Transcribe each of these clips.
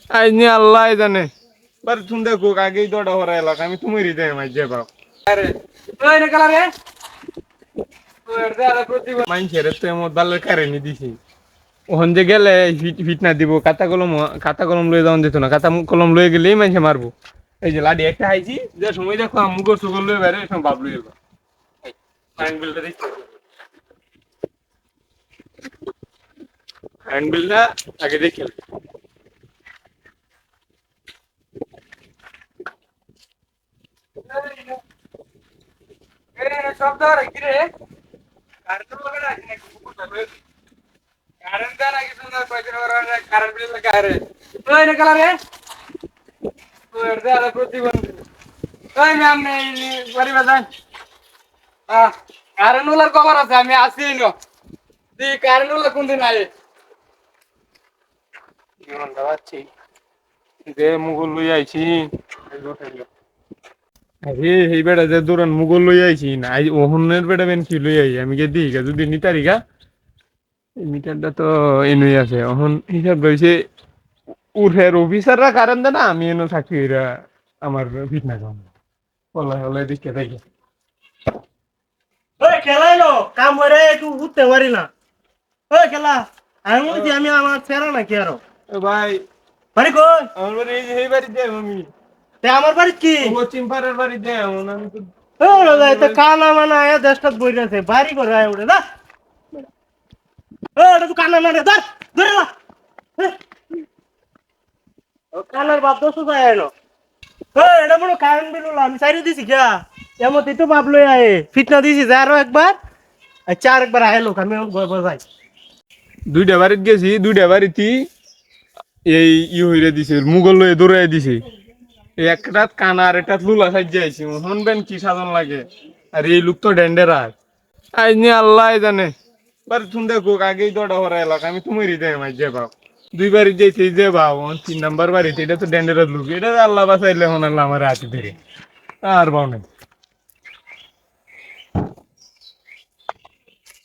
আজ নিয়ে আল্লাহ জানে। বার তুমি দেখো আগেই দৌড়া হরা এলাকা আমি তুমি হৃদয় মাই যে বাপ আরে ওই রে কালা রে ওই দে আলা প্রতি মাইনছে রে তুই মত বালের কারেনি দিছি ওহন যে গেলে ফিট না দিব খাতা কলম লয়ে যাওন দিত না খাতা কলম লয়ে গেলেই মাইনছে মারবো এই যে লাডি একটা আইছি যে সময় দেখো মুগর সুগর লয়ে বেরে সব বাবলু এলো হ্যান্ডবিলটা দেখছি হ্যান্ডবিলটা আগে দেখি শব্দ কি রে কারেন্ট লাগা আছে নাকি কারেন্ট দা নাকি সুন্দর পয়সা করা কারেন্ট বিল লাগা রে ওই রে কালা রে ওই দে আলা প্রতিবন্ধ ওই ম্যাম নেই পরিবার যান কারেন্ট ওলার খবর আছে আমি আসি নো দি কারেন্ট ওলা কোন দিন আয়ে জীবন দাওয়াচ্ছি যে মুগল লই আইছি আরে এই বেটা যে দৌড়ান মুগল লই আইছি না ওহনের বেটা বেন কি লই আই আমি কে দিই যদি নি তারিখা মিটারটা তো এনুই আছে এখন হিসাব রয়েছে উঠের অফিসাররা কারণ দেয় না আমি এনে থাকি এরা আমার ফিট না কাম বলা হলে দিকে দেখে ওই খেলাই নো কাম করে একটু উঠতে পারি না ওই খেলা আমি বলছি আমি আমার ছেড়া নাকি আরো ভাই বাড়ি কই আমার বাড়ি এই যে এই বাড়ি যাই আমি তে আমার বাড়ি কি ও চিম্পারের বাড়ি যাই আমি তো ওরে যাই তো কানা মানা আয়া দেশটা বই আছে বাড়ি করে আয় উড়ে দা ও এটা তো কানা না রে ধর ধরে না ও কানার বাপ দোষ যায় এলো ও এটা মনে কারেন্ট বিল আমি সাইরে দিছি কিয়া এমতি তো বাপ লই আয় ফিটনা দিছি যা আরো একবার আচ্ছা আরেকবার আয় লোক আমি বজাই দুইটা বাড়িতে গেছি দুইটা বাড়িতে এই হইরে দিছে মুগল লয়ে দৌড়াই দিছে এক রাত কানা আর একটা লুলা সাজ্জা আইছি শুনবেন কি সাধন লাগে আর এই লোক তো ডেন্ডারাস আজ নিয়ে আল্লাহ জানে বার তুমি দেখো আগেই দৌড়া হরা এলাকা আমি তুমি হৃদয় মাই যে বাপ দুই বাড়ি যাইছি যে বাপ 3 নাম্বার বাড়িতে এটা তো ডেন্ডারাস লোক এটা আল্লাহ বাঁচাইলে এখন আল্লাহ আমার হাতে ধরে আর বাউ নাই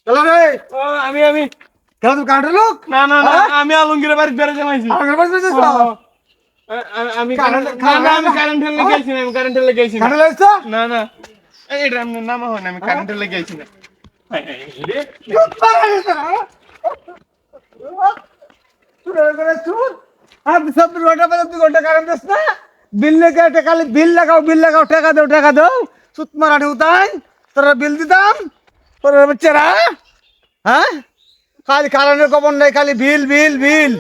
চলো রে ও আমি কেন তুই কান্ট্রি লোক না না না আমি আলমগীরের বাড়িতে বেড়ে জামাইছি আমার বাড়ি যাইছ আমি কারেন্ট লেগেছি না আমি কারেন্ট লেগেছি কান্ট্রি লাইছ না না এটা এমনি নামা হয় না আমি কারেন্ট লেগেছি না বিল লাগাও টাকা দাও সুত মারা উতাই তোরা বিল দিতাম তোর বাচ্চারা হ্যাঁ খালি কারণের খবর নাই খালি বিল বিল বিল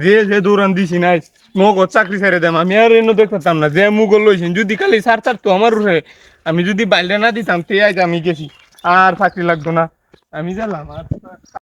রে যে দৌড়ান দিছি না মগজ চাকরি ছেড়ে দেম আমি আর এনে দেখতাম না যে মুগল লইছেন যদি খালি সার তো আমার উঠে আমি যদি বাইলে না দিতাম তে আজ আমি গেছি আর চাকরি লাগতো না আমি গেলাম আর